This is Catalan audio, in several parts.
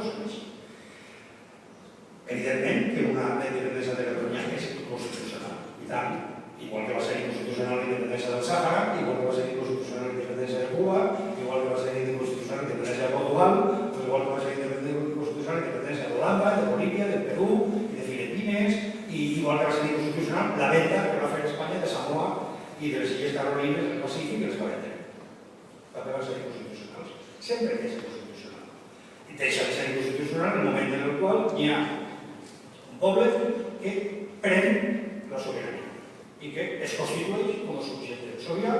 coses. Evidentment que una independència de Catalunya és inconstitucional, i tant, igual que va ser inconstitucional la independència del Sàhara, igual que va ser inconstitucional la independència de Cuba, igual que va ser inconstitucional la independència de Portugal, igual que va ser inconstitucional la independència d'Holanda, de Bolívia, del Perú i de Filipines, i igual que va ser inconstitucional la venda que va fer Espanya de Samoa i de les Illes Carolines del Pacífic i les que va vendre. També van ser inconstitucionals. Sempre és inconstitucional. I deixa de ser inconstitucional en el moment en el qual hi ha un poble que pren la sobirania i que es constitueix com a subjecte sobirà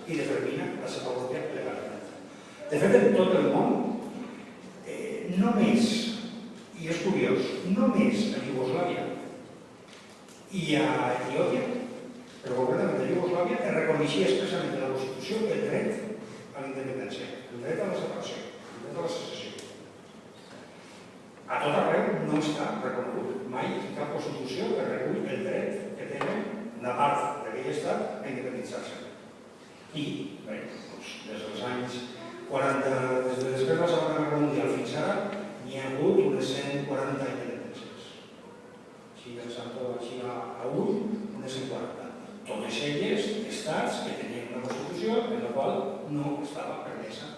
i determina la seva pròpia legalitat. De fet, en tot el món, només, i és curiós, només a Iugoslàvia i a Etiòpia, però concretament a Iugoslàvia, es reconeixia expressament en la Constitució el dret a la independència, el dret a la separació, el dret a la secessió. A tot arreu no està reconegut mai cap Constitució que recull el dret que tenen una part d'aquell estat a independitzar-se. I, bé, des dels anys 40, des de després de la Segona Guerra Mundial fins ara, n'hi ha hagut unes 140 independències. Així llançant-ho així a ull, unes 140. Totes elles estats que tenien una Constitució en la qual no estava permesa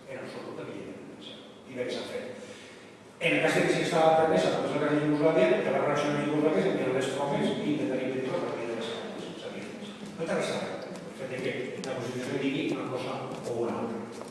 en absolut aquella independència. I bé que s'ha fet. En el cas que sí que estava permesa la cosa de Iugoslàvia, el que va reaccionar a Iugoslàvia és enviar les tropes i intentar impedir la partida de les armes. No té res a veure el fet que la Constitució digui una cosa o una altra.